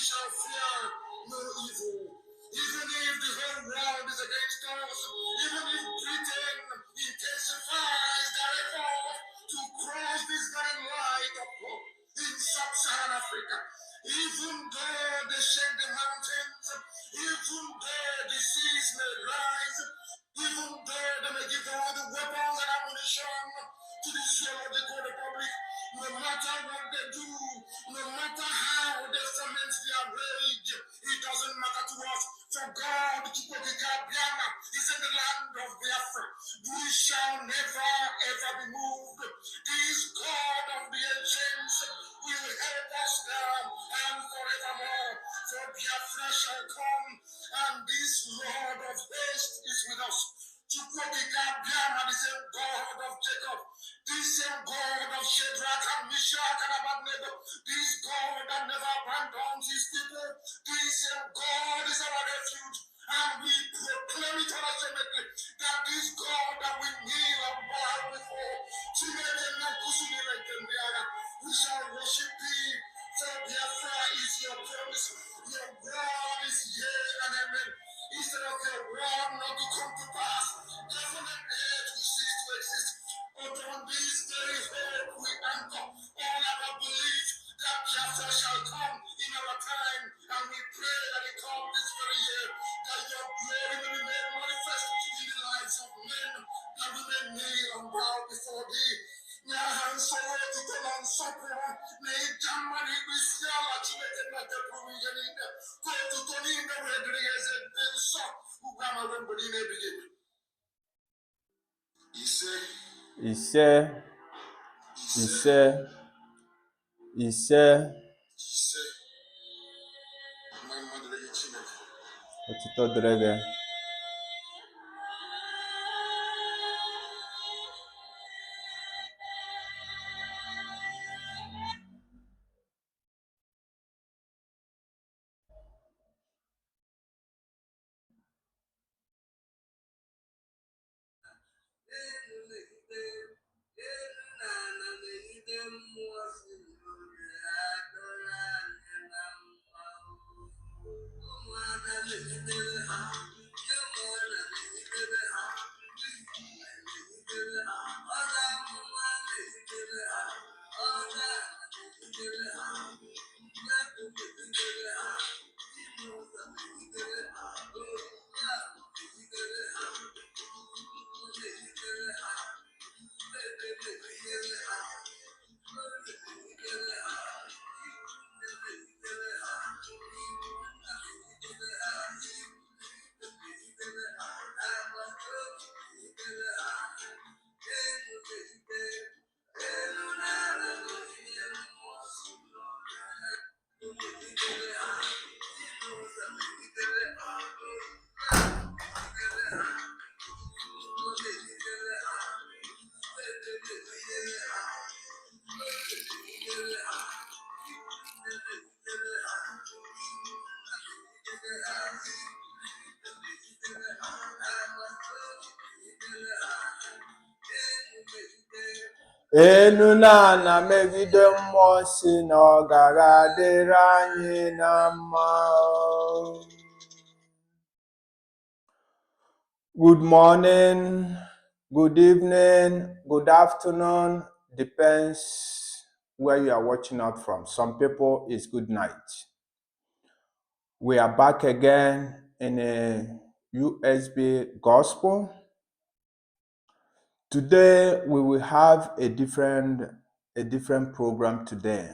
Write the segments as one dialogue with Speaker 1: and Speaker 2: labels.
Speaker 1: shall fear no evil. Even if the whole world is against us, even if Britain intensifies their effort to cross this very light of hope in sub-Saharan Africa, even though they shake the mountains, even though the seas may rise, even though they may give all the weapons and ammunition to the zoological republic, no matter what they do, no matter how they ferment their rage, it doesn't matter to us. For God, Biafra, is in the land of Biafra. We shall never ever be moved. This God of the ancients will help us now and forevermore. For Biafra shall come, and this Lord of haste is with us. Biafra, the same God of Jacob, this same God of Shadrach and Meshach and Abednego, this God that never abandons his people, this same God is our refuge, and we proclaim it unashamedly that this God that we kneel and bow before, we shall worship thee. For Biafra is your promise, your word is yea and amen. Instead of your word not to come to pass, heaven and earth will cease to exist. Upon this very hope we anchor all our belief that Biafra shall come in our time, and we pray that it come this very year, that your glory may be made manifest in the lives of men, that we may kneel and bow before thee. Enu na megide mmụọ si na ọ gaghị adịrị anyị na mma. Good morning, good evening, good afternoon, depends where you are watching out from. Some people it's good night. We are back again in a USB gospel. Today we will have a different program today.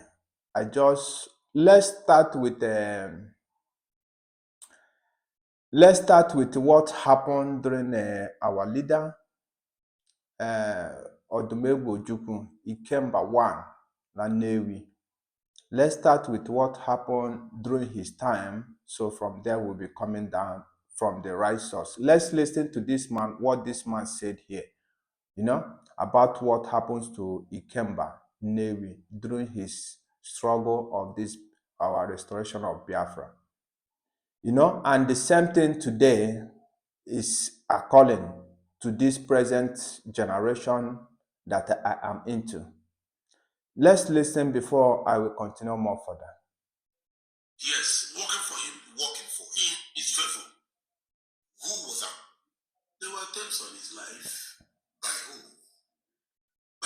Speaker 1: Let's start with what happened during our leader Odumegwu Ojukwu Ikemba 1 na Nnewi. Let's start with what happened during his time. So from there we'll be coming down from the right source. Let's listen to this man, what this man said here, about what happens to Ikemba Nnewi during his struggle of our restoration of Biafra. And the same thing today is a calling to this present generation that I am into. Let's listen before I will continue more further.
Speaker 2: Yes,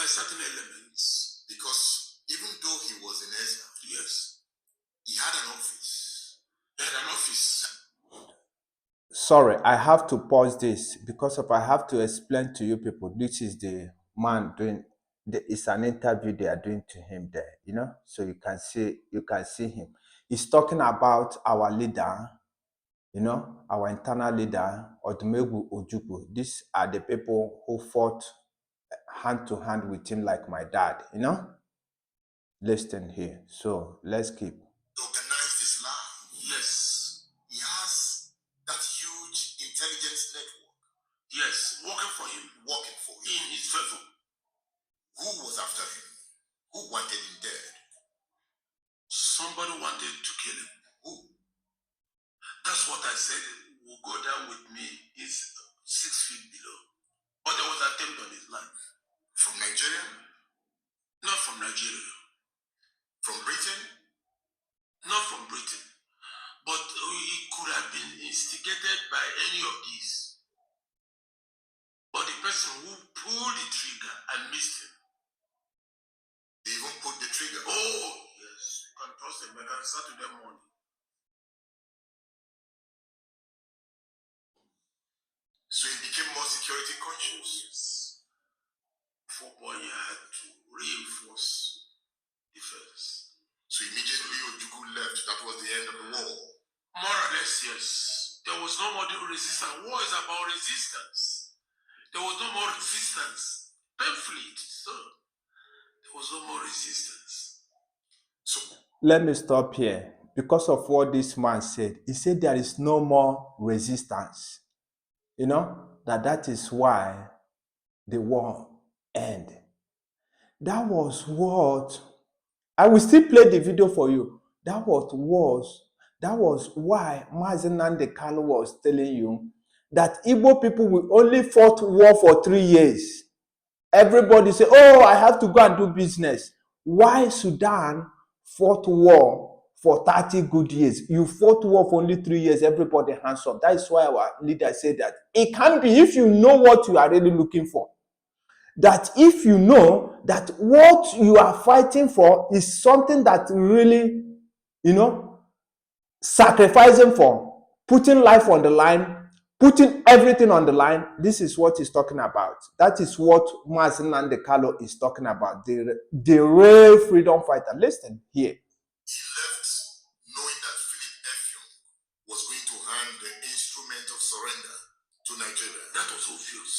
Speaker 1: by certain elements. Because even though he was in exile, yes, he had an office. He had an office.
Speaker 2: Sorry, I have to pause this because I have to explain to you people. This is the man doing. It's an interview they are doing to him there, so you can see him. He's talking about our leader, our internal leader, Odumegwu Ojukwu. These are the people who fought hand to hand with him like my dad, Listen here. So let's keep.
Speaker 1: Organized Islam. Yes. He has that huge intelligence network. Yes, working for him. Working for him. In his favor. Who was after him? Who wanted him dead? Somebody wanted to kill him. Who? That's what I said. Will go down with me is 6 feet below. But there was an attempt on his life. From Nigeria? Not from Nigeria. From Britain? Not from Britain. But it could have been instigated by any of these. But the person who pulled the trigger, I missed him. They even put the trigger. Oh, yes. You can trust them. I can Saturday morning. So he became more security conscious. Yes. For boy, you had to reinforce defense. So immediately Ojukwu left. That was the end of the war. More or less, yes. There was no more resistance. War is about resistance. There was no more resistance. Painfully, so there was no more resistance. So
Speaker 2: let me stop here because of what this man said. He said there is no more resistance. That is why the war ended. That was what I will still play the video for you. That was why Mazen Nnamdi Kanu was telling you that Igbo people will only fought war for 3 years. Everybody say, oh, I have to go and do business. Why Sudan fought war for 30 good years? You fought war for only 3 years, everybody hands up. That is why our leader said that it can be if you know what you are really looking for. That if you know that what you are fighting for is something that really, sacrificing for, putting life on the line, putting everything on the line, this is what he's talking about. That is what Mazen Nnamdi Kanu is talking about. The real freedom fighter. Listen here.
Speaker 1: He left knowing that Philip Effiong was going to hand the instrument of surrender to Nigeria. That was obvious.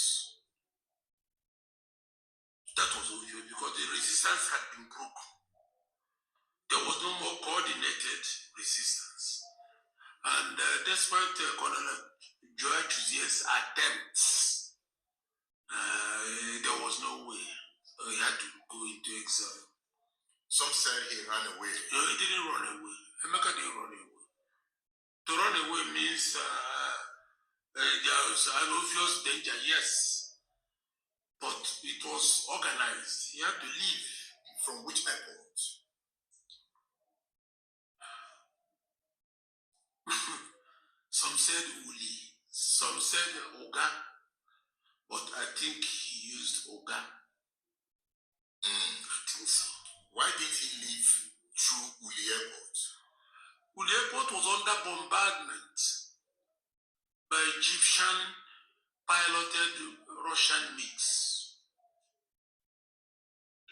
Speaker 1: That was obvious because the resistance had been broken. There was no more coordinated resistance. And despite Colonel Joy Chuzier's attempts, there was no way. He had to go into exile. Some said he ran away. No, he didn't run away. Emeka didn't run away. To run away means there's an obvious danger, yes. But it was organized. He had to leave. From which airport? Some said Uli, some said Oga, but I think he used Oga. I think so. Why did he leave through Uli Airport? Uli Airport was under bombardment by Egyptian piloted Russian MiGs.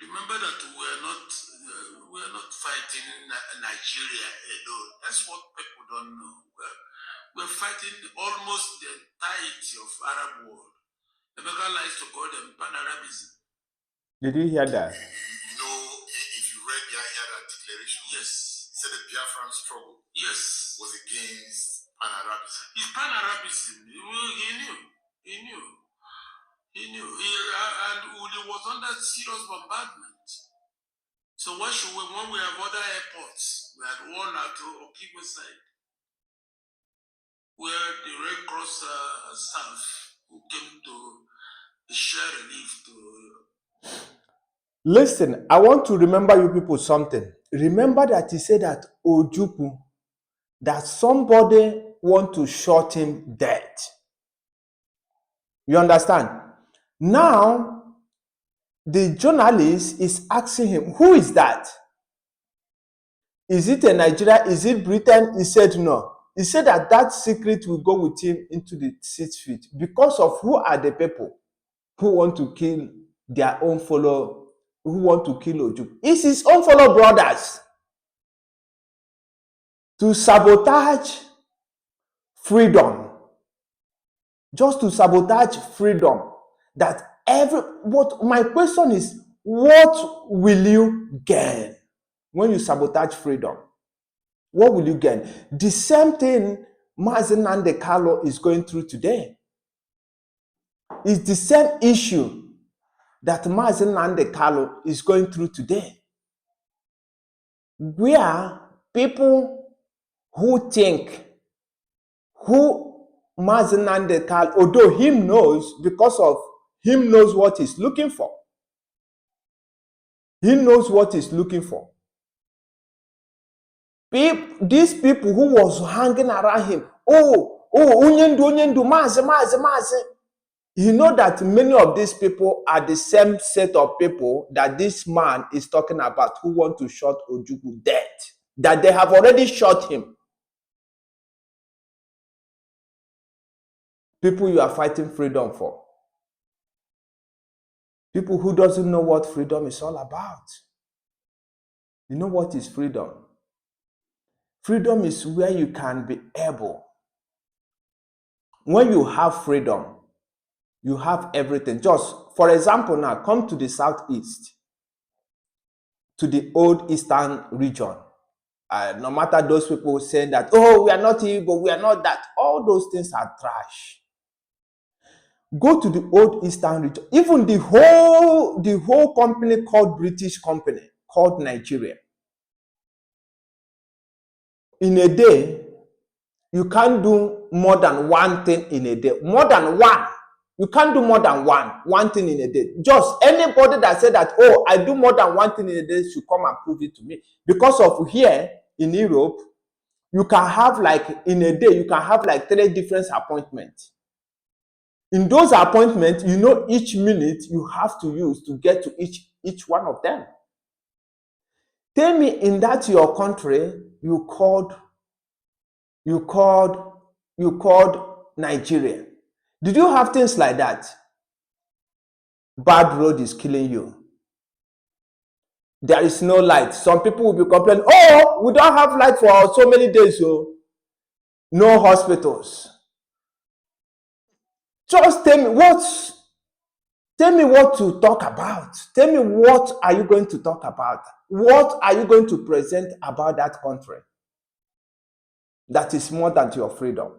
Speaker 1: Remember that we are not fighting Nigeria alone. That's what people don't know. We're fighting almost the entirety of Arab world. Emeka likes to call them Pan-Arabism.
Speaker 2: Did you hear that?
Speaker 1: If you read Yahya declaration, yes, he said the Biafran struggle, yes, was against Pan-Arabism. It's Pan-Arabism. He knew. And Uli was under serious bombardment. So when we have other airports, we had one at Okigwe side, where the Red Cross staff who came to share relief to.
Speaker 2: Listen, I want to remember you people something. Remember that he said that Ojukwu, that somebody want to shot him dead. You understand? Now, The journalist is asking him, who is that? Is it a Nigeria? Is it Britain? He said no. He said that secret will go with him into the 6 feet because of who are the people who want to kill their own fellow, who want to kill Ojukwu. It's his own fellow brothers to sabotage freedom, just to sabotage freedom. But my question is, what will you gain when you sabotage freedom? What will you gain? The same thing Mazi Nnamdi Kanu is going through today. It's the same issue that Mazi Nnamdi Kanu is going through today, where people who think, who Mazi Nnamdi Kanu, although him knows, because of him knows what he's looking for. He knows what he's looking for. These people who was hanging around him, Onyendu, Mazi. You know that many of these people are the same set of people that this man is talking about, who want to shot Ojukwu dead, that they have already shot him. People you are fighting freedom for. People who doesn't know what freedom is all about. You know what is freedom? Freedom is where you can be able. When you have freedom, you have everything. Just, for example, now, come to the southeast, to the old eastern region. No matter those people saying that, oh, we are not Igbo, we are not that. All those things are trash. Go to the old eastern region. Even the whole company called British company, called Nigeria. In a day, you can't do more than one thing in a day. More than one. You can't do more than one thing in a day. Just anybody that said that, oh, I do more than one thing in a day should come and prove it to me. Because of here in Europe, you can have like, in a day, you can have like 3 different appointments. In those appointments, you know each minute you have to use to get to each one of them. Tell me, in that your country, you called Nigeria. Did you have things like that? Bad road is killing you. There is no light. Some people will be complaining, oh, we don't have light for so many days, so no hospitals. Just tell me what to talk about. Tell me, what are you going to talk about? What are you going to present about that country that is more than your freedom?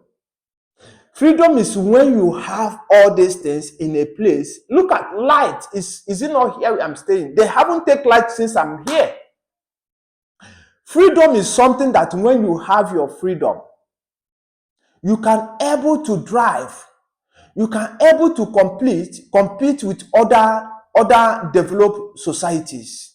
Speaker 2: Freedom is when you have all these things in a place. Look at light. Is it not here I'm staying? They haven't taken light since I'm here. Freedom is something that when you have your freedom, you can able to drive. You can able to compete with other developed societies.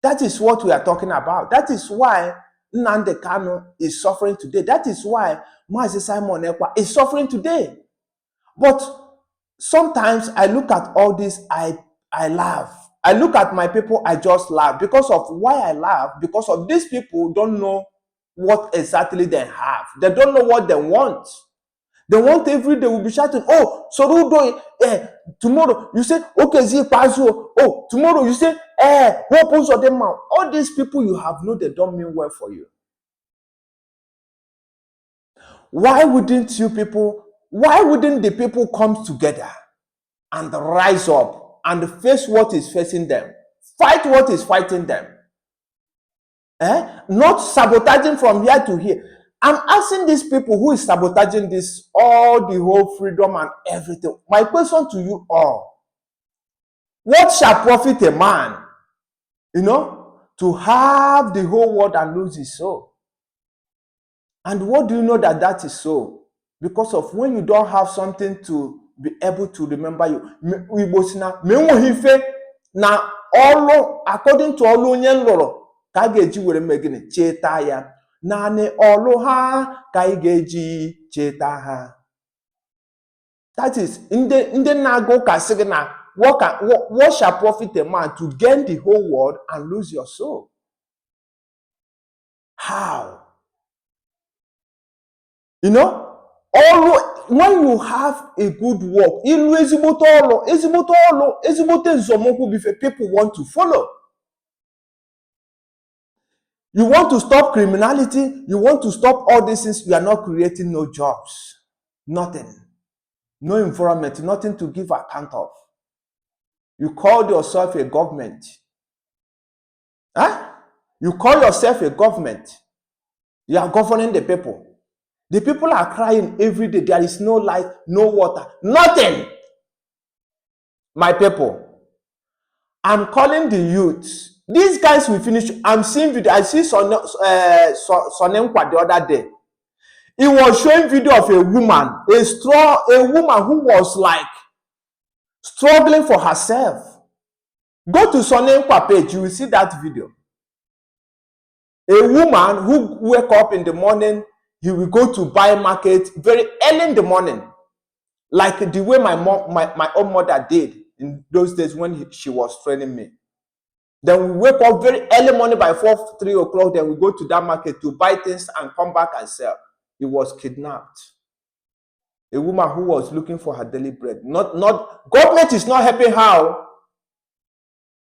Speaker 2: That is what we are talking about. That is why Nnamdi Kanu is suffering today. That is why Mazi Simon Ekpa is suffering today. But sometimes I look at all this, I laugh. I look at my people, I just laugh. Because of why I laugh? Because of these people don't know what exactly they have. They don't know what they want. They want every day will be shouting, oh, so who do it? Tomorrow you say, okay, Zipazo. Oh, tomorrow you say, who opens your mouth? All these people you have know they don't mean well for you. Why wouldn't the people come together and rise up and face what is facing them? Fight what is fighting them. Not sabotaging from here to here. I'm asking these people who is sabotaging this, all the whole freedom and everything. My question to you all, what shall profit a man, to have the whole world and lose his soul? And what do you know that is so? Because of when you don't have something to be able to remember you. Na all according to all onye loro ka ga-eji were megini cheta ya. Naanị ọlụ ha ka ị ga-eji cheta ha. That is, ndị na-agụ ka sị gị na what shall profit a man to gain the whole world and lose your soul? How? You know, when you have a good work, people want to follow. You want to stop criminality, you want to stop all these things, you are not creating no jobs, nothing, no environment, nothing to give account of. You call yourself a government. Huh? You call yourself a government. You are governing the people. The people are crying every day. There is no light, no water, nothing. My people, I'm calling the youth. These guys will finish. I'm seeing video. I see Sonemkwa the other day. He was showing video of a woman, a woman who was like struggling for herself. Go to Sonemkwa page, you will see that video. A woman who wake up in the morning, he will go to buy market very early in the morning, like the way my mom, my own mother did in those days when she was training me. Then we wake up very early morning by 4, 3 o'clock. Then we go to that market to buy things and come back and sell. He was kidnapped. A woman who was looking for her daily bread. Government is not helping her.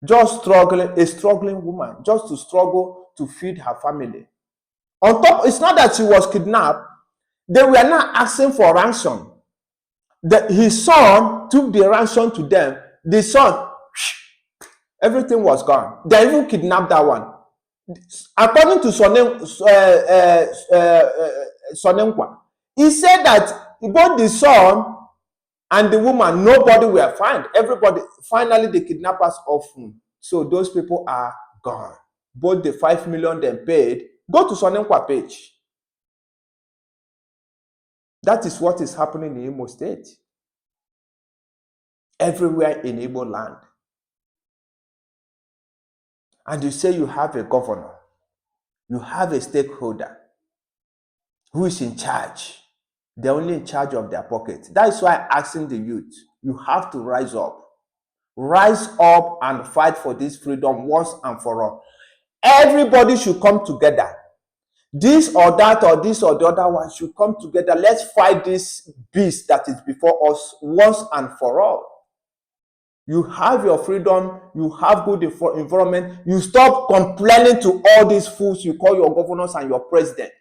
Speaker 2: Just struggling, a struggling woman, just to struggle to feed her family. On top, it's not that she was kidnapped. They were not asking for ransom. His son took the ransom to them. The son, everything was gone. They even kidnapped that one. According to Sonemkwa, he said that both the son and the woman, nobody were found. Everybody, finally, the kidnappers of him. So those people are gone. Both the 5 million they paid. Go to Sonemkwa page. That is what is happening in Imo State. Everywhere in Igbo land. And you say you have a governor. You have a stakeholder who is in charge. They're only in charge of their pocket. That is why I'm asking the youth, you have to rise up. Rise up and fight for this freedom once and for all. Everybody should come together. This or that or this or the other one should come together. Let's fight this beast that is before us once and for all. You have your freedom, you have good environment, you stop complaining to all these fools you call your governors and your president.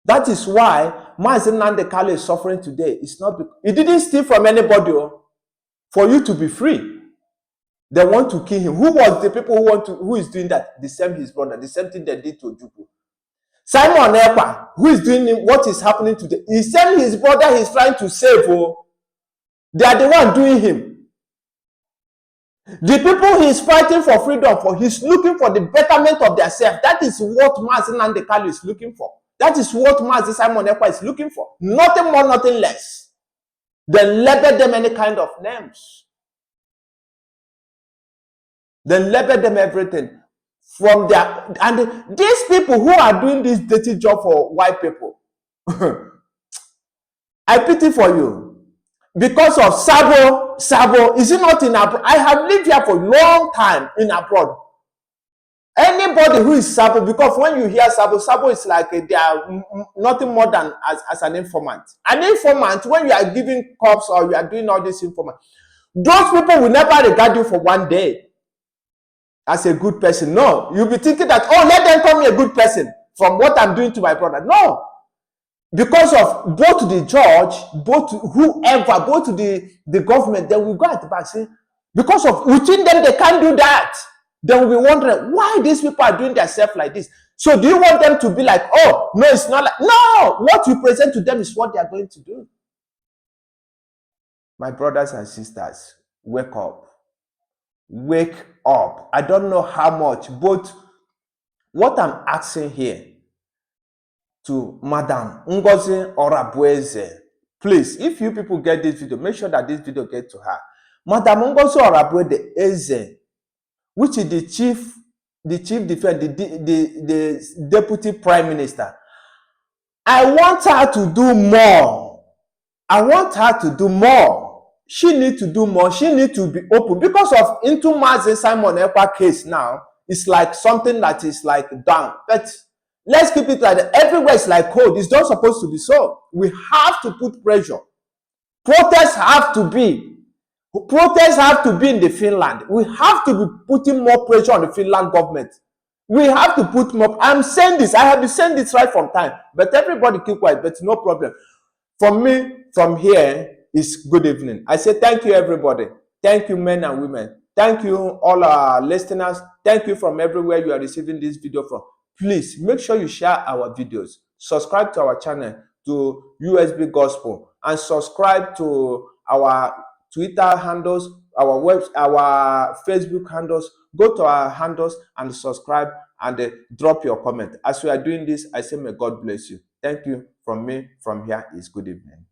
Speaker 2: That is why Mazi Nnamdi Kanu is suffering today. It's not because he didn't steal from anybody. For you to be free, they want to kill him. Who was the people who is doing that? The same his brother, the same thing they did to Ojukwu. Simon Ekpa, who is doing what is happening today? He sent his brother, he's trying to save. They are the one doing him. The people he's fighting for freedom for, he's looking for the betterment of themselves. That is what Mazi Nnamdi Kanu is looking for. That is what Mazi Simon Ekpa is looking for. Nothing more, nothing less. Then label them any kind of names. Then label them everything. From their, and these people who are doing this dirty job for white people, I pity for you. Because of Sabo, is it not in abroad? I have lived here for a long time in abroad. Anybody who is Sabo, because when you hear Sabo is like they are nothing more than as an informant. An informant, when you are giving cops or you are doing all this informant, those people will never regard you for one day as a good person. No, you'll be thinking that, oh, let them call me a good person from what I'm doing to my brother. No. Because of both the judge, both whoever, both the government, they will go at the back saying, because of within them, they can't do that. They will be wondering why these people are doing themselves like this. So do you want them to be like, oh, no, it's not like, no, what you present to them is what they are going to do. My brothers and sisters, wake up. Wake up. I don't know how much, but what I'm asking here to Madam Ngozi Orabueze, please, if you people get this video, make sure that this video gets to her. Madam Ngozi Orabueze, which is the chief defense, the deputy prime minister. I want her to do more. I want her to do more. she need to do more. She need to be open because of into Mazi Simon Ekpa case now. It's like something that is like down. But let's keep it like that. Everywhere is like cold. It's not supposed to be so. We have to put pressure. Protests have to be. Protests have to be in the Finland. We have to be putting more pressure on the Finland government. We have to put more. I'm saying this. I have been saying this right from time. But everybody keep quiet. But no problem. From me, from here is good evening. I say thank you, everybody. Thank you, men and women. Thank you, all our listeners. Thank you from everywhere you are receiving this video from. Please make sure you share our videos. Subscribe to our channel, to USB Gospel, and subscribe to our Twitter handles, our Facebook handles. Go to our handles and subscribe and drop your comment. As we are doing this, I say may God bless you. Thank you from me. From here is good evening.